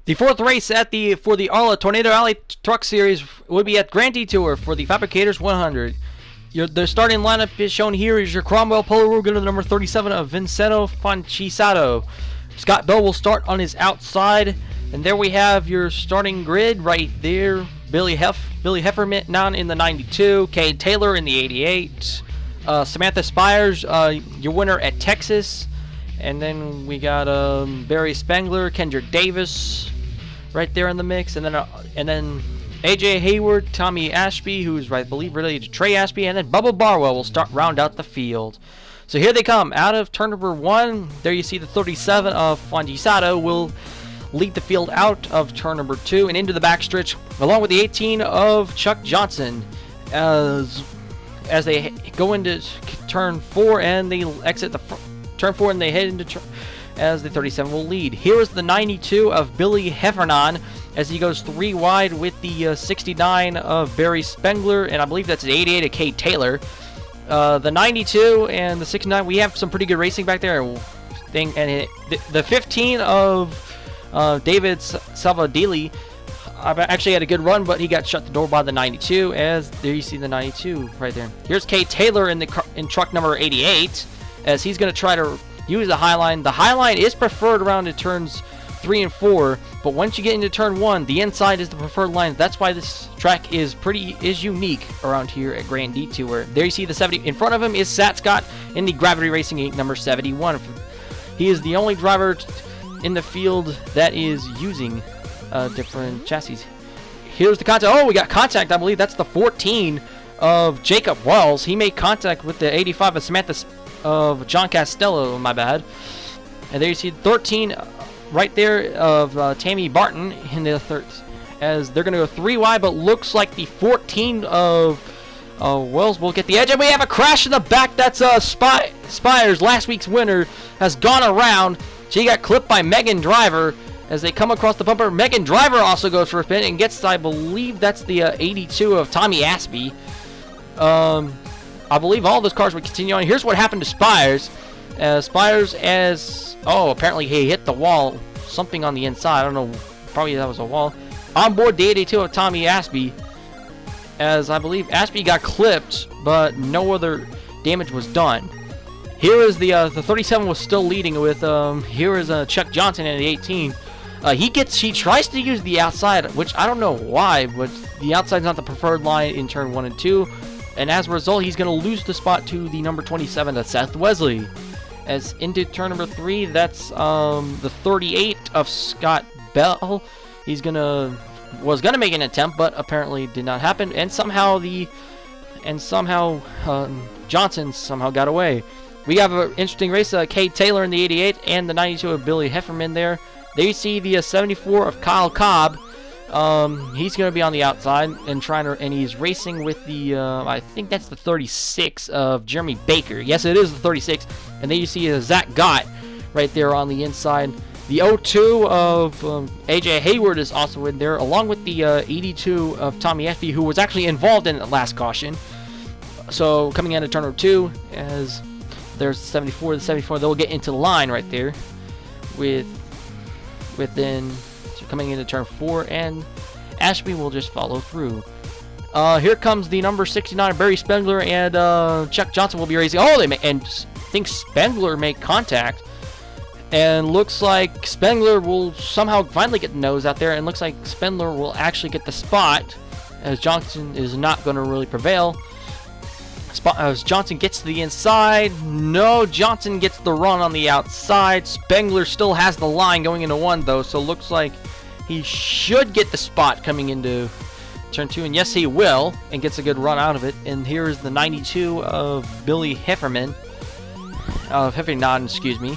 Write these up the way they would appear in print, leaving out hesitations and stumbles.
The fourth race for the ARLA Tornado Alley Truck Series would be at Grand Detour for the FABricators 100. The starting lineup is shown here. Is your Cromwell Polo Rule, go to the number 37 of Vincenzo Foncisato. Scott Bell will start on his outside, and there we have your starting grid right there. Billy Hefferman down in the 92, Cade Taylor in the 88, Samantha Spires, your winner at Texas, and then we got Barry Spengler, Kendrick Davis, right there in the mix, and then AJ Hayward, Tommy Ashby, who's I believe related to Trey Ashby, and then Bubba Barwell will round out the field. So here they come out of turn number 1. There you see the 37 of Foncisato will lead the field out of turn number 2 and into the backstretch, along with the 18 of Chuck Johnson, as they go into turn 4 and they exit the turn 4 and they head into as the 37 will lead. Here is the 92 of Billy Heffernan as he goes 3 wide with the 69 of Barry Spengler, and I believe that's the 88 of Cade Taylor. The 92 and the 69, we have some pretty good racing back there. And the 15 of David Salvadili actually had a good run, but he got shut the door by the 92. As there you see the 92 right there. Here's Cade Taylor in truck number 88, as he's going to try to use the high line. The high line is preferred around in turns 3 and 4, but once you get into turn 1, the inside is the preferred line. That's why this track is unique around here at Grand Detour. There you see the 70 in front of him is Sat Scott in the Gravity Racing 8 number 71. He is the only driver in the field that is using different chassis. Here's the contact. Oh, we got contact. I believe that's the 14 of Jacob Wells. He made contact with the 85 of Samantha of John Costello. My bad. And there you see 13 right there of Tammy Barton in the third, as they're going to go 3 wide, but looks like the 14 of Wells will get the edge, and we have a crash in the back. That's Spires, last week's winner, has gone around. She got clipped by Megan Driver as they come across the bumper. Megan Driver also goes for a spin and gets, I believe that's the 82 of Tommy Ashby. I believe all those cars would continue on. Here's what happened to Spires. Apparently he hit the wall, something on the inside. I don't know, probably that was a wall. On board the 82 of Tommy Ashby, as I believe Ashby got clipped, but no other damage was done. Here is the 37 was still leading with, here is Chuck Johnson in the 18. He tries to use the outside, which I don't know why, but the outside's not the preferred line in turn 1 and 2. And as a result, he's going to lose the spot to the number 27 of Seth Wesley. As into turn number 3, that's the 38 of Scott Bell. Was gonna make an attempt, but apparently did not happen. And somehow Johnson somehow got away. We have an interesting race. Cade Taylor in the 88 and the 92 of Billy Hefferman there. There you see the 74 of Kyle Cobb. He's going to be on the outside and he's racing with the I think that's the 36 of Jeremy Baker. Yes, it is the 36. And then you see Zach Gott right there on the inside. The 02 of AJ Hayward is also in there, along with the 82 of Tommy Ashby, who was actually involved in the last caution. So coming out of turn 2, as there's the 74, they'll get into the line right there within. Coming into turn 4, and Ashby will just follow through. Here comes the number 69, Barry Spengler, and Chuck Johnson will be racing. And I think Spengler made contact, and looks like Spengler will somehow finally get the nose out there, and looks like Spengler will actually get the spot, as Johnson is not going to really prevail. As Johnson gets to the inside, no, Johnson gets the run on the outside. Spengler still has the line going into 1 though, so looks like he should get the spot coming into turn 2, and yes, he will, and gets a good run out of it. And here is the 92 of Billy Heffernan, excuse me,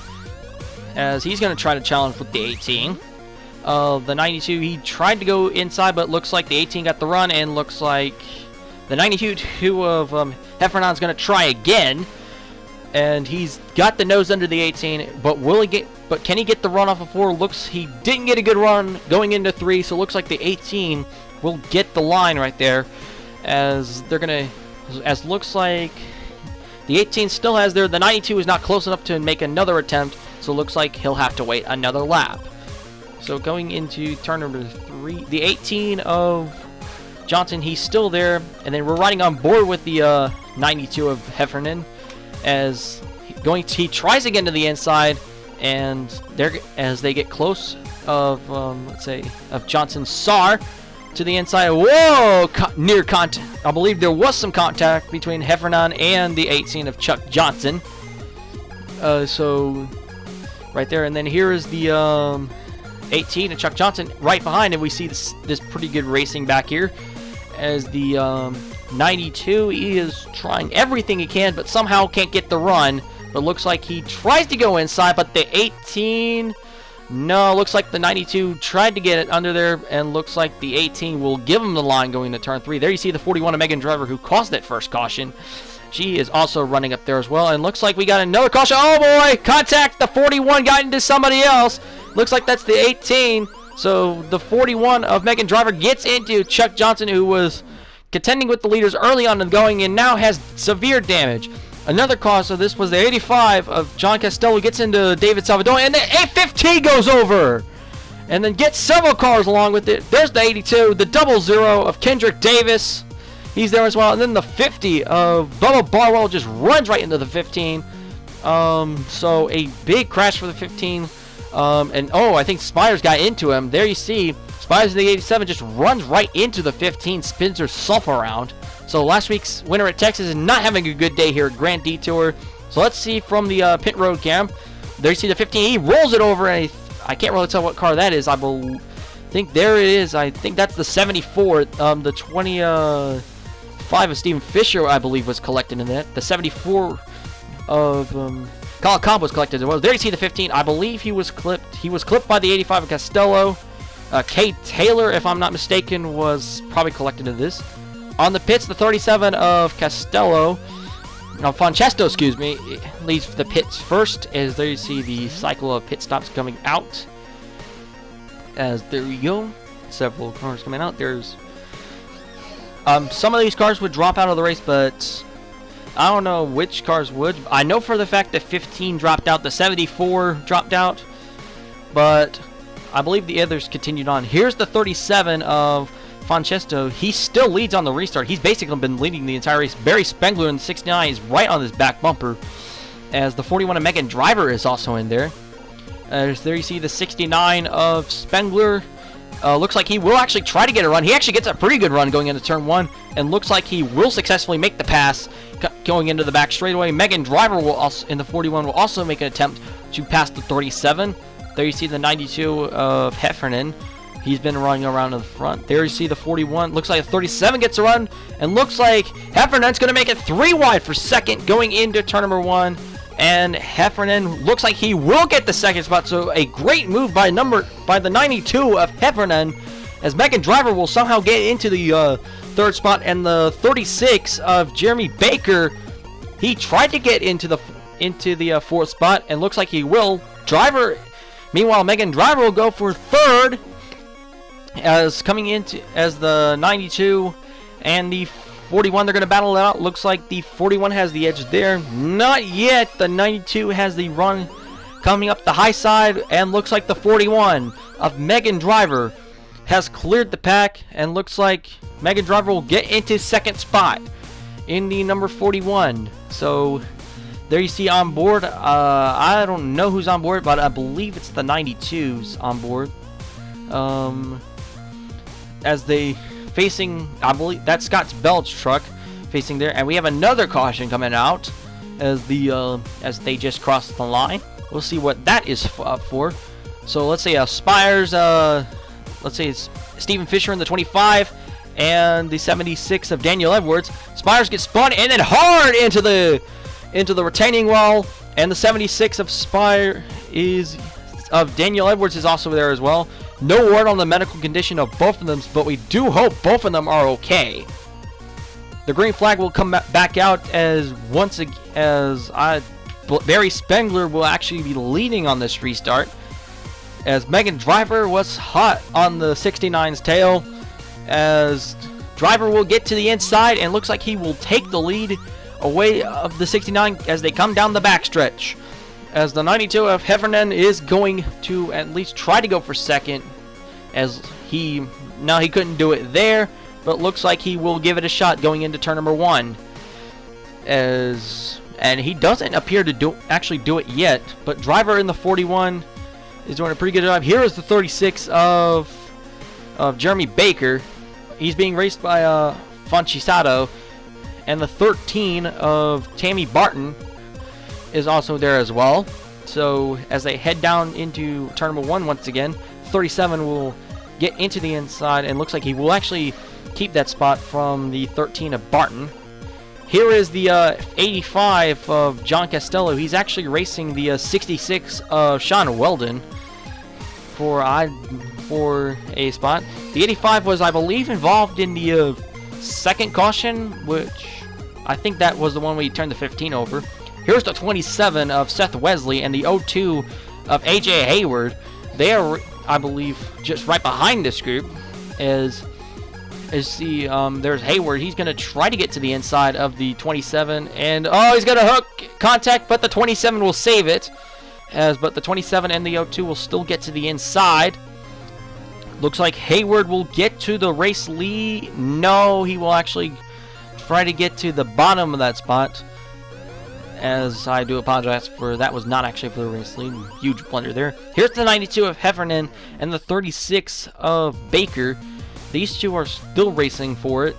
as he's going to try to challenge with the 18. The 92, he tried to go inside, but looks like the 18 got the run, and looks like the 92 of Heffernan's going to try again, and he's got the nose under the 18. But can he get the run off of 4? He didn't get a good run going into 3, so it looks like the 18 will get the line right there, as looks like the 18 still has there. The 92 is not close enough to make another attempt, so it looks like he'll have to wait another lap. So going into turn number 3, the 18 of Johnson, he's still there, and then we're riding on board with the 92 of Heffernan as he tries again to the inside, and as they get close of let's say of Johnson's SAR to the inside. Whoa! Near contact. I believe there was some contact between Heffernan and the 18 of Chuck Johnson. So right there, and then here is the 18 of Chuck Johnson right behind, and we see this pretty good racing back here as the 92, he is trying everything he can, but somehow can't get the run. But looks like he tries to go inside, but the 18, no, looks like the 92 tried to get it under there, and looks like the 18 will give him the line going to turn 3. There you see the 41 of Megan Driver, who caused that first caution. She is also running up there as well, and looks like we got another caution. Oh boy, contact! The 41 got into somebody else. Looks like that's the 18. So the 41 of Megan Driver gets into Chuck Johnson, who was contending with the leaders early on and going, and now has severe damage. Another cause, so this was the 85 of John Costello, gets into David Salvador, and the 815 goes over, and then gets several cars along with it. There's the 82, the 00 of Kendrick Davis, he's there as well, and then the 50 of Bubba Barwell just runs right into the 15. So a big crash for the 15, and I think Spires got into him. There you see Spires in the 87 just runs right into the 15, spins herself around. So last week's winner at Texas is not having a good day here at Grand Detour. So let's see from the pit road cam. There you see the 15. He rolls it over, and I can't really tell what car that is. I think there it is. I think that's the 74. The 25 of Stephen Fisher, I believe, was collected in that. The 74 of Colin Cobb was collected as well. There you see the 15. I believe he was clipped. He was clipped by the 85 of Costello. Kate Taylor, if I'm not mistaken, was probably collected in this. On the pits, the 37 of Costello, Francesco, excuse me, leads the pits first, as there you see the cycle of pit stops coming out. As there we go, several cars coming out. There's some of these cars would drop out of the race, but I don't know which cars would. I know for the fact that 15 dropped out, the 74 dropped out, but I believe the others continued on. Here's the 37 of Francesco. He still leads on the restart. He's basically been leading the entire race. Barry Spengler in the 69 is right on his back bumper, as the 41 of Megan Driver is also in there. There you see the 69 of Spengler. Looks like he will actually try to get a run. He actually gets a pretty good run going into turn 1, and looks like he will successfully make the pass going into the back straightaway. Megan Driver will also, in the 41, will also make an attempt to pass the 37. There you see the 92 of Heffernan. He's been running around in the front. There you see the 41. Looks like a 37 gets a run. And looks like Heffernan's going to make it 3 wide for second going into turn number 1. And Heffernan looks like he will get the second spot. So a great move by the 92 of Heffernan, as Megan Driver will somehow get into the third spot. And the 36 of Jeremy Baker, he tried to get into the fourth spot, and looks like he will. Meanwhile, Megan Driver will go for third, as coming into as the 92 and the 41, they're going to battle it out. Looks like the 41 has the edge there. Not yet. The 92 has the run coming up the high side, and looks like the 41 of Megan Driver has cleared the pack, and looks like Megan Driver will get into second spot in the number 41. So there you see on board. I don't know who's on board, but I believe it's the 92s on board. As they facing, I believe that's Scott's Belch truck facing there, and we have another caution coming out as they just crossed the line. We'll see what that is up for. So let's say Spires, let's say it's Stephen Fisher in the 25 and the 76 of Daniel Edwards. Spires gets spun and then hard into the retaining wall, and the 76 of Daniel Edwards is also there as well. No word on the medical condition of both of them, but we do hope both of them are okay. The green flag will come back out as Barry Spengler will actually be leading on this restart, as Megan Driver was hot on the 69's tail, as Driver will get to the inside, and looks like he will take the lead away of the 69 as they come down the backstretch. as the 92 of Heffernan is going to at least try to go for second, as he couldn't do it there, but looks like he will give it a shot going into turn number 1. And he doesn't appear to actually do it yet, but driver in the 41 is doing a pretty good job. Here is the 36 of Jeremy Baker. He's being raced by Fonchisato, and the 13 of Tammy Barton is also there as well. So as they head down into turn number 1 once again, 37 will get into the inside, and looks like he will actually keep that spot from the 13 of Barton. Here is the 85 of John Costello. He's actually racing the 66 of Sean Weldon for a spot. The 85 was, I believe, involved in the second caution, which I think that was the one where he turned the 15 over. Here's the 27 of Seth Wesley and the 02 of AJ Hayward. They are, I believe, just right behind this group. There's Hayward. He's going to try to get to the inside of the 27, and he's going to hook contact, but the 27 will save it. But the 27 and the 02 will still get to the inside. Looks like Hayward will get to the race lead. No, he will actually try to get to the bottom of that spot. As I do apologize for that, was not actually for the race lead. Huge blunder there. Here's the 92 of Heffernan and the 36 of Baker. These two are still racing for it.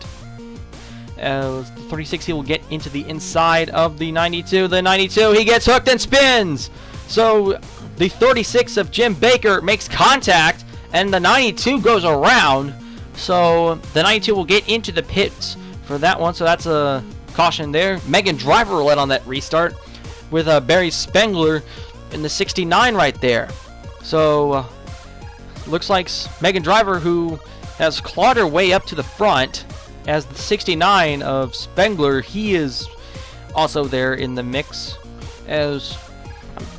As the 36, he will get into the inside of the 92. The 92, he gets hooked and spins. So the 36 of Jim Baker makes contact, and the 92 goes around. So the 92 will get into the pits for that one. So that's a caution there. Megan Driver led on that restart with Barry Spengler in the 69 right there. So looks like Megan Driver, who has clawed her way up to the front, as the 69 of Spengler, he is also there in the mix, as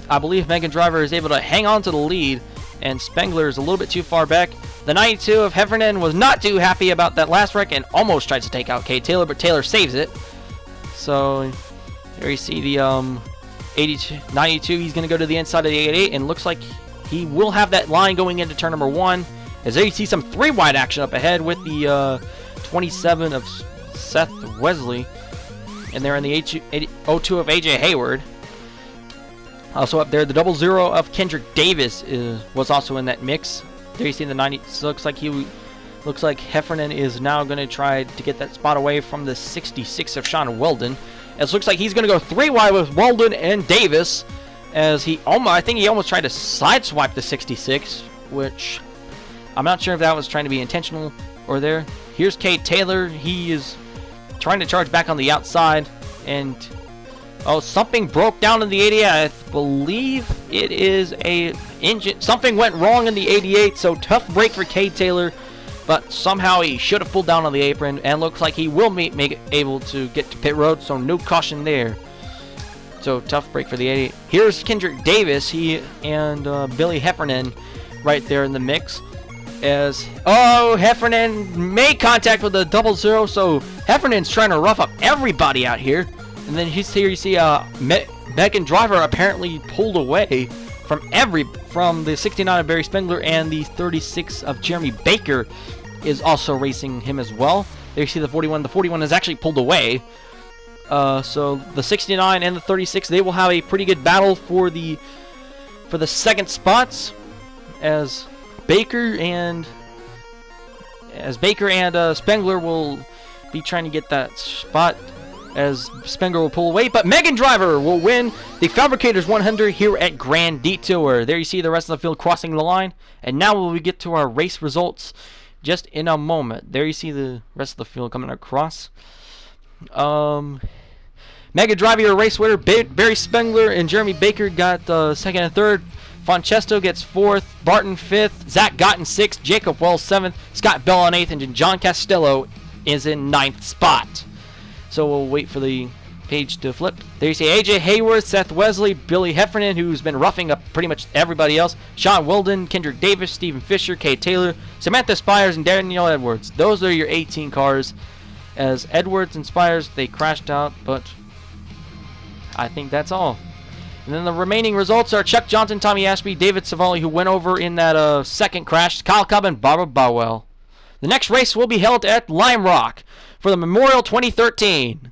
I believe Megan Driver is able to hang on to the lead, and Spengler is a little bit too far back. The 92 of Heffernan was not too happy about that last wreck and almost tries to take out Kate Taylor, but Taylor saves it. So there you see the 92, he's going to go to the inside of the 88, and looks like he will have that line going into turn number 1. As there you see some 3-wide action up ahead with the 27 of Seth Wesley, and they're in the 02 of AJ Hayward. Also up there, the 00 of Kendrick Davis was also in that mix. There you see the 90. So looks like Heffernan is now going to try to get that spot away from the 66 of Sean Weldon. It looks like he's going to go 3-wide with Weldon and Davis, as I think he almost tried to sideswipe the 66, which I'm not sure if that was trying to be intentional or there. Here's Kate Taylor. He is trying to charge back on the outside, and something broke down in the 88. I believe it is a engine. Something went wrong in the 88, so tough break for Kate Taylor, but somehow he should have pulled down on the apron, and looks like he will make it able to get to pit road, so no caution there. So tough break for the 88. Here's Kendrick Davis. He and Billy Heffernan right there in the mix. As Heffernan made contact with the 00, so Heffernan's trying to rough up everybody out here. And then here you see Megan Driver apparently pulled away from the 69 of Barry Spengler, and the 36 of Jeremy Baker is also racing him as well. There you see the 41. The 41 is actually pulled away. So the 69 and the 36, they will have a pretty good battle for the second spots, as Baker and Spengler will be trying to get that spot, as Spengler will pull away. But Megan Driver will win the FABricators 100 here at Grand Detour. There you see the rest of the field crossing the line. And now we get to our race results just in a moment. There you see the rest of the field coming across. Megan Driver, your race winner. Barry Spengler and Jeremy Baker got second and third. Francesco gets 4th, Barton 5th, Zach Gotten 6th, Jacob Wells 7th, Scott Bell on 8th, and John Costello is in 9th spot. So we'll wait for the page to flip. There you see AJ Hayward, Seth Wesley, Billy Heffernan, who's been roughing up pretty much everybody else, Sean Weldon, Kendrick Davis, Stephen Fisher, Kate Taylor, Samantha Spires, and Danielle Edwards. Those are your 18 cars. As Edwards and Spires, they crashed out, but I think that's all. And then the remaining results are Chuck Johnson, Tommy Ashby, David Savali, who went over in that second crash, Kyle Cobb, and Barbara Bowell. The next race will be held at Lime Rock for the Memorial 2013.